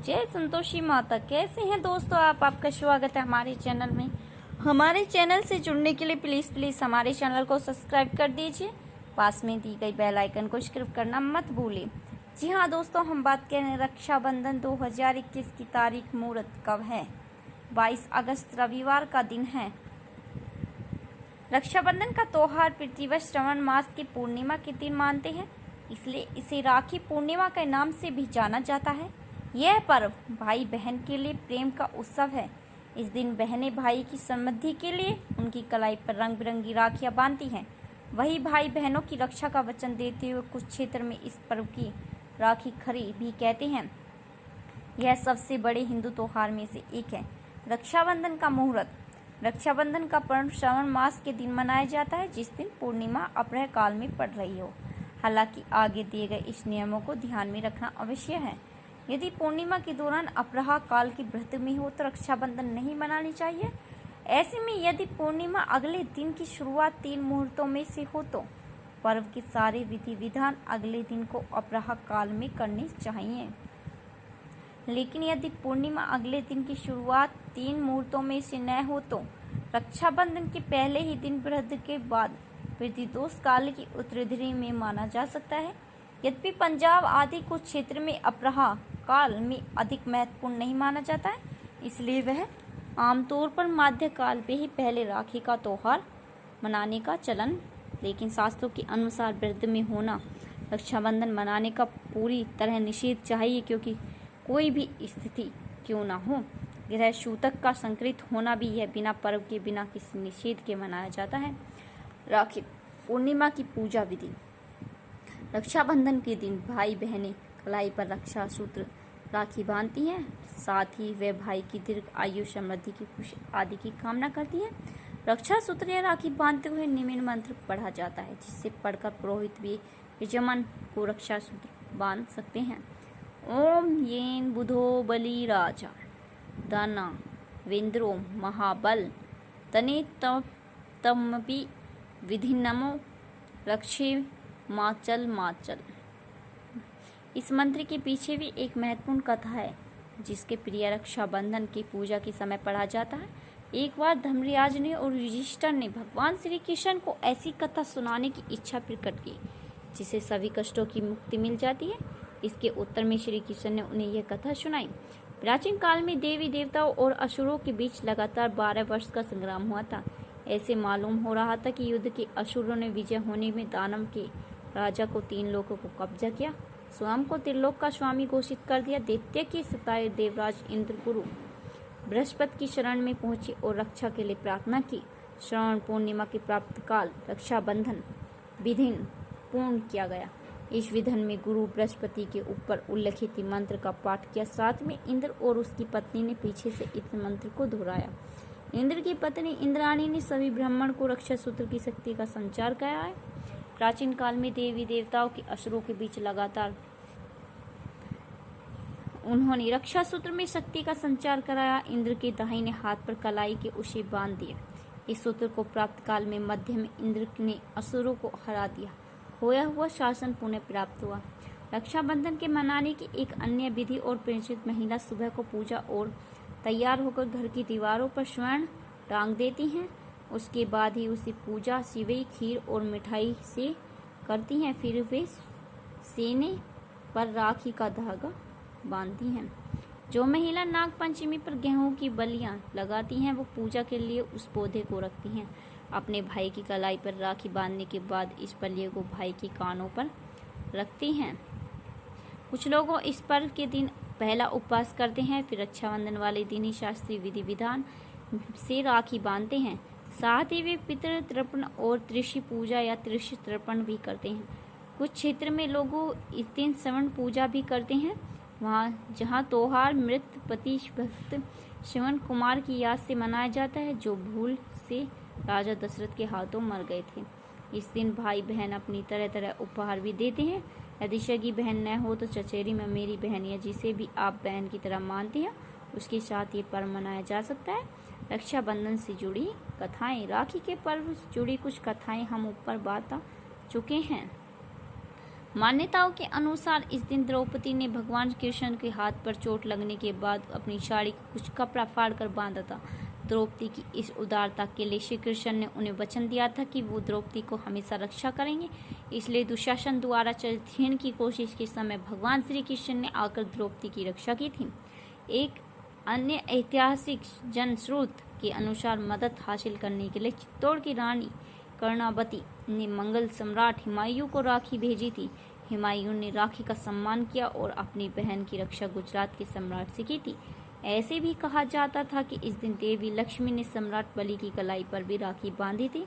जय संतोषी माता। कैसे हैं दोस्तों आप? आपका स्वागत है हमारे चैनल में। हमारे चैनल से जुड़ने के लिए प्लीज़ हमारे चैनल को सब्सक्राइब कर दीजिए। पास में दी गई बेल आइकन को क्लिक करना मत भूलें। जी हाँ दोस्तों, हम बात कर रहे हैं रक्षाबंधन 2021 की तारीख। मुहूर्त कब है? 22 अगस्त रविवार का दिन है। रक्षाबंधन का त्योहार प्रतिवर्ष श्रावण मास की पूर्णिमा के दिन मानते हैं, इसलिए इसे राखी पूर्णिमा के नाम से भी जाना जाता है। यह पर्व भाई बहन के लिए प्रेम का उत्सव है। इस दिन बहनें भाई की समृद्धि के लिए उनकी कलाई पर रंग बिरंगी राखियां बांधती हैं। वही भाई बहनों की रक्षा का वचन देते हुए कुछ क्षेत्र में इस पर्व की राखी खरी भी कहते हैं। यह सबसे बड़े हिंदू त्योहार में से एक है। रक्षाबंधन का मुहूर्त। रक्षाबंधन का पर्व श्रावण मास के दिन मनाया जाता है, जिस दिन पूर्णिमा अपराह काल में पड़ रही हो। हालांकि आगे दिए गए इस नियमों को ध्यान में रखना अवश्य है। यदि पूर्णिमा के दौरान अपराह काल के व्रत में हो तो रक्षाबंधन नहीं मनानी चाहिए। ऐसे में यदि पूर्णिमा अगले दिन की शुरुआत 3 मुहूर्तों में से हो तो पर्व के सारे विधि विधान अगले दिन को अपराह काल में करने चाहिए। लेकिन यदि पूर्णिमा अगले दिन की शुरुआत 3 मुहूर्तों में से न हो तो रक्षाबंधन के पहले ही दिन व्रत के बाद प्रतिदोष काल की उत्तरार्ध में माना जा सकता है। यद्यपि पंजाब आदि कुछ क्षेत्र में अपराह काल में अधिक महत्वपूर्ण नहीं माना जाता है, इसलिए वह आमतौर पर मध्य काल पे ही पहले राखी का त्योहार मनाने का चलन। लेकिन शास्त्रों के अनुसार व्रत में होना रक्षाबंधन मनाने का पूरी तरह निषेध चाहिए, क्योंकि कोई भी स्थिति क्यों ना हो, ग्रह सूतक का संकृत होना भी यह बिना पर्व के बिना किसी निषेध के मनाया जाता है। राखी पूर्णिमा की पूजा विधि। रक्षाबंधन के दिन भाई बहनें कलाई पर रक्षा सूत्र राखी बांधती हैं। साथ ही वे भाई की दीर्घ आयु, समृद्धि की खुशी आदि की कामना करती हैं। रक्षा सूत्र या राखी बांधते हुए निम्न मंत्र पढ़ा जाता है, जिससे पढ़कर पुरोहित भी यजमान को रक्षा सूत्र बांध सकते हैं। ओम येन बुधो बलि राजा दाना वेंद्रो महाबल तने तमपि विधि नमो रक्षे माचल माचल। इस मंत्र के पीछे भी एक महत्वपूर्ण कथा है, जिसके प्रिय रक्षाबंधन की पूजा के समय पढ़ा जाता है। एक बार धर्मराज ने और युधिष्ठिर ने भगवान श्री कृष्ण को ऐसी कथा सुनाने की इच्छा प्रकट की, जिससे सभी कष्टों की मुक्ति मिल जाती है। इसके उत्तर में श्री कृष्ण ने उन्हें यह कथा सुनाई। प्राचीन काल में देवी देवताओं और असुरों के बीच लगातार 12 वर्ष का संग्राम हुआ था। ऐसे मालूम हो रहा था कि युद्ध के असुरों ने विजय होने में दानव के राजा को 3 लोकों को कब्जा किया, स्वयं को त्रिलोक का स्वामी घोषित कर दिया। दैत्य के सताए देवराज इंद्र गुरु बृहस्पति की शरण में पहुंचे और रक्षा के लिए प्रार्थना की। श्रावण पूर्णिमा के प्राप्त काल रक्षाबंधन विधिन पूर्ण किया गया। इस विधान में गुरु बृहस्पति के ऊपर उल्लिखित मंत्र का पाठ किया। साथ में इंद्र और उसकी पत्नी ने पीछे से इस मंत्र को दोहराया। इंद्र की पत्नी इंद्राणी ने सभी ब्राह्मण को रक्षा सूत्र की शक्ति का संचार किया है। प्राचीन काल में देवी देवताओं के असुरों के बीच लगातार उन्होंने रक्षा सूत्र में शक्ति का संचार कराया। इंद्र के दाहिने हाथ पर कलाई के उसे बांध दिया। इस सूत्र को प्राप्त काल में मध्य में इंद्र ने असुरों को हरा दिया। खोया हुआ शासन पुनः प्राप्त हुआ। रक्षाबंधन के मनाने की एक अन्य विधि और परिचित महिला सुबह को पूजा और तैयार होकर घर की दीवारों पर स्वर्ण टांग देती हैं। उसके बाद ही उसे पूजा सिवई, खीर और मिठाई से करती हैं। फिर वे सीने पर राखी का धागा बांधती हैं। जो महिला नाग पंचमी पर गेहूं की बलियां लगाती हैं, वो पूजा के लिए उस पौधे को रखती हैं। अपने भाई की कलाई पर राखी बांधने के बाद इस बलिए को भाई के कानों पर रखती हैं। कुछ लोग इस पर्व के दिन पहला उपवास करते हैं, फिर रक्षाबंधन वाले दिन ही शास्त्रीय विधि विधान से राखी बांधते हैं। साथ ही वे पितृ तर्पण और त्रिशी पूजा या त्रिश तर्पण भी करते हैं। कुछ क्षेत्र में लोग इस दिन श्रवण पूजा भी करते हैं, जहाँ त्योहार मृत पति भक्त श्रवण कुमार की याद से मनाया जाता है, जो भूल से राजा दशरथ के हाथों मर गए थे। इस दिन भाई बहन अपनी तरह तरह उपहार भी देते हैं। यदि सगी बहन न हो तो चचेरी में मेरी बहन या जिसे भी आप बहन की तरह मानते हैं, उसके साथ ये पर्व मनाया जा सकता है। रक्षाबंधन से जुड़ी कथाएं। राखी के पर्व से जुड़ी कुछ कथाएं हम ऊपर बता चुके हैं। मान्यताओं के अनुसार इस दिन द्रौपदी ने भगवान कृष्ण के हाथ पर चोट लगने के बाद अपनी साड़ी को कुछ कपड़ा फाड़कर बांधा था। द्रौपदी की इस उदारता के लिए श्री कृष्ण ने उन्हें वचन दिया था कि वो द्रौपदी को हमेशा रक्षा करेंगे। इसलिए दुशासन द्वारा छीनने की कोशिश के समय भगवान श्री कृष्ण ने आकर द्रौपदी की रक्षा की थी। एक अन्य ऐतिहासिक जनश्रुत के अनुसार मदद हासिल करने के लिए चित्तौड़ की रानी कर्णावती ने मंगल सम्राट हुमायूं को राखी भेजी थी। हुमायूं ने राखी का सम्मान किया और अपनी बहन की रक्षा गुजरात के सम्राट से की थी। ऐसे भी कहा जाता था कि इस दिन देवी लक्ष्मी ने सम्राट बलि की कलाई पर भी राखी बांधी थी।